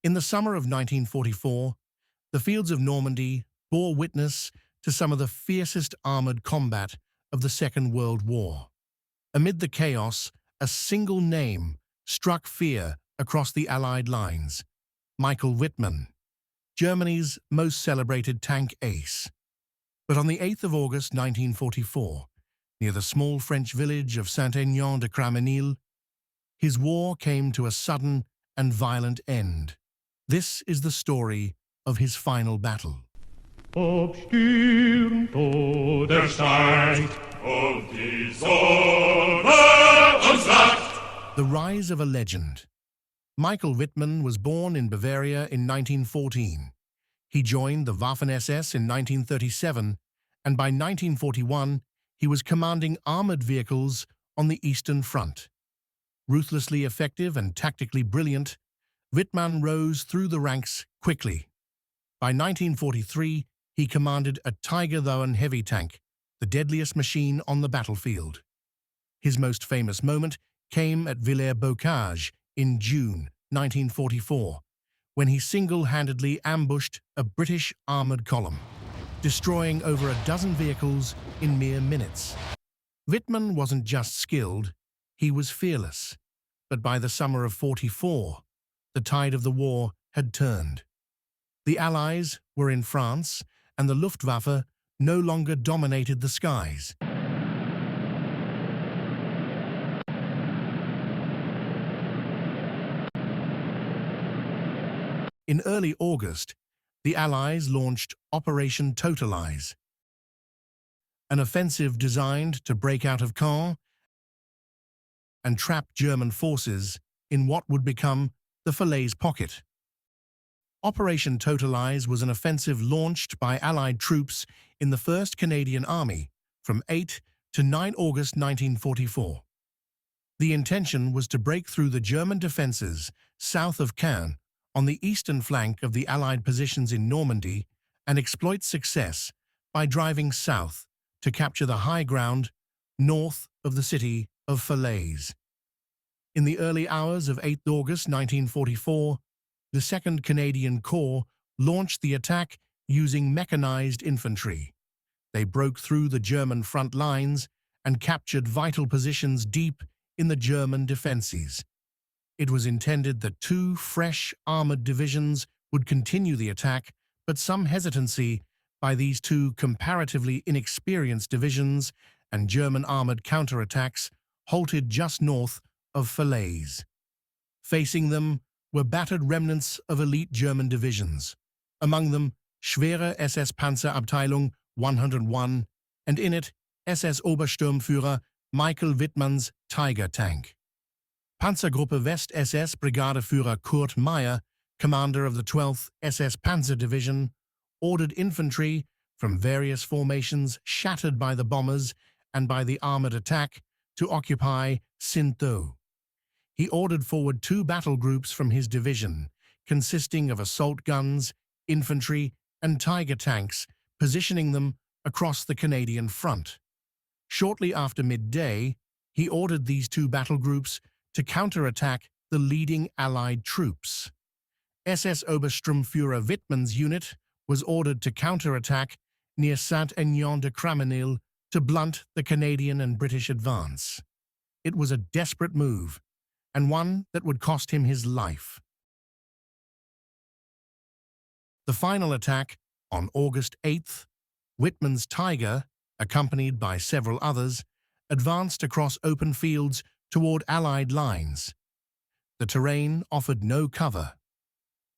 In the summer of 1944, the fields of Normandy bore witness to some of the fiercest armoured combat of the Second World War. Amid the chaos, a single name struck fear across the Allied lines: Michael Wittmann, Germany's most celebrated tank ace. But on the 8th of August 1944, near the small French village of Saint-Aignan-de-Cramesnil, his war came to a sudden and violent end. This is the story of his final battle. Hauptsturmfnhrer, und die Sonne uns lacht. The rise of a legend. Michael Wittmann was born in Bavaria in 1914. He joined the Waffen-SS in 1937, and by 1941 he was commanding armoured vehicles on the Eastern Front. Ruthlessly effective and tactically brilliant, Wittmann rose through the ranks quickly. By 1943, he commanded a Tiger-Thoen heavy tank, the deadliest machine on the battlefield. His most famous moment came at Villers-Bocage in June 1944, when he single-handedly ambushed a British armoured column, destroying over a dozen vehicles in mere minutes. Wittmann wasn't just skilled, he was fearless. But by the summer of '44, the tide of the war had turned. The Allies were in France, and the Luftwaffe no longer dominated the skies. In early August, the Allies launched Operation Totalize, an offensive designed to break out of Caen and trap German forces in what would become the Falaise Pocket. Operation Totalize was an offensive launched by Allied troops in the 1st Canadian Army from 8 to 9 August 1944. The intention was to break through the German defences south of Caen on the eastern flank of the Allied positions in Normandy and exploit success by driving south to capture the high ground north of the city of Falaise. In the early hours of 8 August 1944, the 2nd Canadian Corps launched the attack using mechanized infantry. They broke through the German front lines and captured vital positions deep in the German defences. It was intended that 2 fresh armoured divisions would continue the attack, but some hesitancy by these 2 comparatively inexperienced divisions and German armoured counterattacks halted just north of Falaise. Facing them were battered remnants of elite German divisions, among them Schwere SS Panzer Abteilung 101, and in it SS Obersturmführer Michael Wittmann's Tiger tank. Panzergruppe West SS Brigadeführer Kurt Meyer, commander of the 12th SS Panzer Division, ordered infantry from various formations shattered by the bombers and by the armoured attack to occupy Saint-Aignan. He ordered forward 2 battle groups from his division, consisting of assault guns, infantry, and Tiger tanks, positioning them across the Canadian front. Shortly after midday, he ordered these 2 battle groups to counterattack the leading Allied troops. SS Obersturmführer Wittmann's unit was ordered to counterattack near Saint-Aignan-de-Cramesnil to blunt the Canadian and British advance. It was a desperate move, and one that would cost him his life. The final attack, on August 8th, Wittmann's Tiger, accompanied by several others, advanced across open fields toward Allied lines. The terrain offered no cover.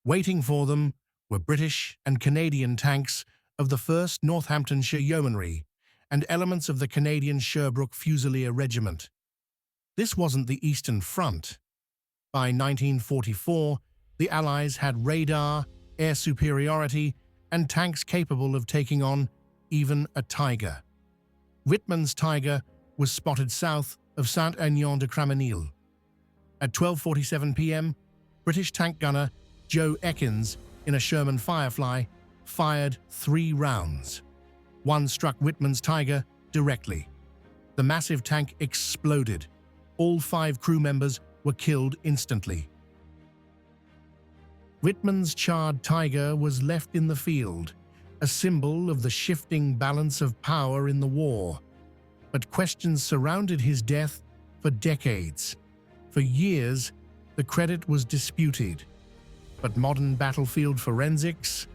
Waiting for them were British and Canadian tanks of the 1st Northamptonshire Yeomanry and elements of the Canadian Sherbrooke Fusilier Regiment. This wasn't the Eastern Front. By 1944, the Allies had radar, air superiority, and tanks capable of taking on even a Tiger. Wittmann's Tiger was spotted south of Saint-Aignan-de-Cramesnil. At 12:47 p.m., British tank gunner Joe Ekins, in a Sherman Firefly, fired 3 rounds. One struck Wittmann's Tiger directly. The massive tank exploded. All 5 crew members were killed instantly. Wittmann's charred tiger was left in the field, a symbol of the shifting balance of power in the war. But questions surrounded his death for decades. For years, the credit was disputed. But modern battlefield forensics,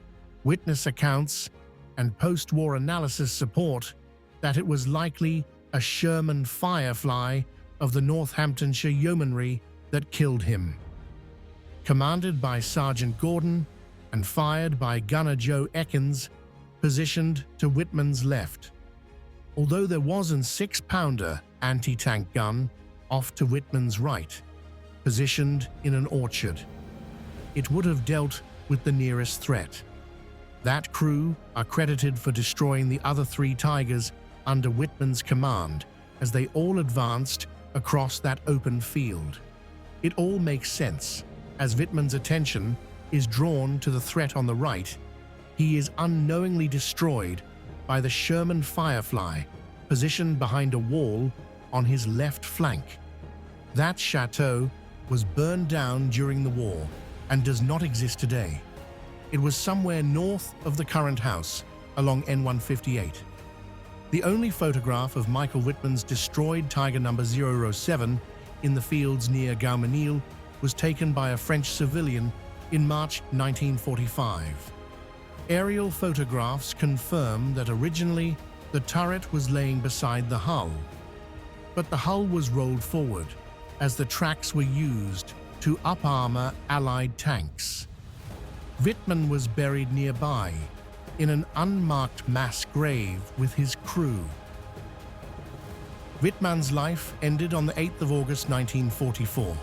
witness accounts, and post-war analysis support that it was likely a Sherman Firefly of the Northamptonshire Yeomanry that killed him. Commanded by Sergeant Gordon and fired by gunner Joe Ekins, positioned to Wittmann's left. Although there was an 6-pounder anti-tank gun off to Wittmann's right, positioned in an orchard, it would have dealt with the nearest threat. That crew are credited for destroying the other 3 Tigers under Wittmann's command as they all advanced across that open field. It all makes sense. As Wittmann's attention is drawn to the threat on the right, he is unknowingly destroyed by the Sherman Firefly, positioned behind a wall on his left flank. That chateau was burned down during the war and does not exist today. It was somewhere north of the current house, along N158. The only photograph of Michael Wittmann's destroyed Tiger No. 007 in the fields near Gaumenil was taken by a French civilian in March 1945. Aerial photographs confirm that originally the turret was laying beside the hull, but the hull was rolled forward as the tracks were used to up-armor Allied tanks. Wittmann was buried nearby in an unmarked mass grave with his crew. Wittmann's life ended on the 8th of August 1944,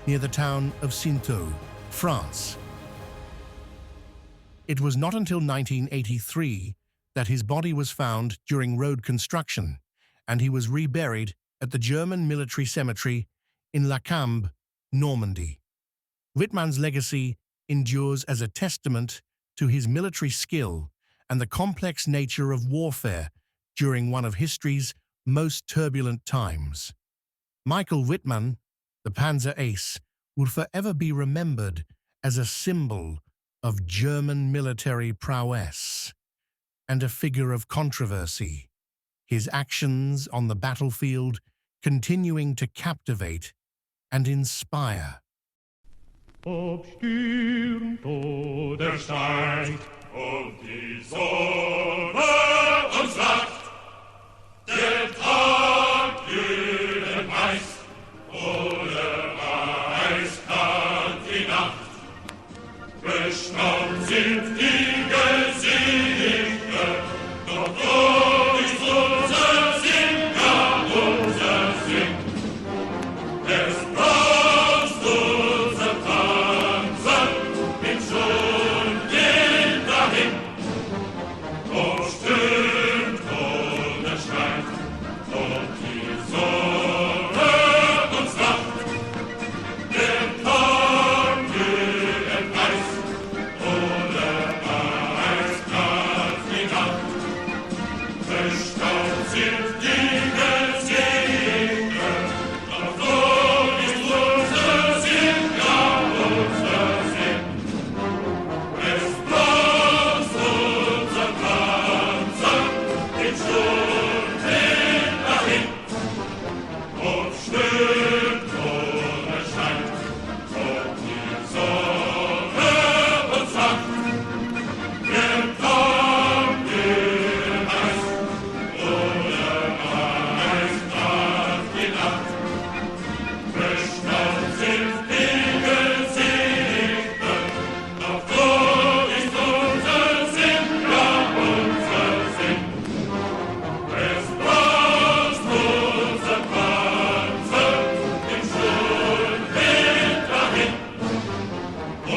near the town of Saint-Aignan, France. It was not until 1983 that his body was found during road construction, and he was reburied at the German military cemetery in Cambe, Normandy. Wittmann's legacy endures as a testament to his military skill and the complex nature of warfare during one of history's most turbulent times. Michael Wittmann, the Panzer Ace, will forever be remembered as a symbol of German military prowess and a figure of controversy, his actions on the battlefield continuing to captivate and inspire. Hauptsturmfnhrer und die Sonne uns lacht, der Tag glühend weiß, ohne eiskalt die Nacht. Bestaunt sind die Gesichter, doch wo ist unser Sinn, ja unser Sinn. Es brauchst unser Panzer, in Schuld geht dahin. O stürmt und er schreit, und die Sonne uns lacht. Der Tag glühend weiß, ohne eiskalt die Nacht. Bestaunt sind die Gesichter, doch wo ist unser Sinn, ja unser Sinn. Es braucht unser Panzer, den Sturm hin dahin. Und stürmt und er scheint, und die Sonne uns lacht. Der Tag glühend weiß, ohne eiskalt die Nacht. Bestaunt sind die Gesichter, doch wo ist unser Sinn, ja unser Sinn. Es braucht unser Panzer, den Sturm hin dahin. O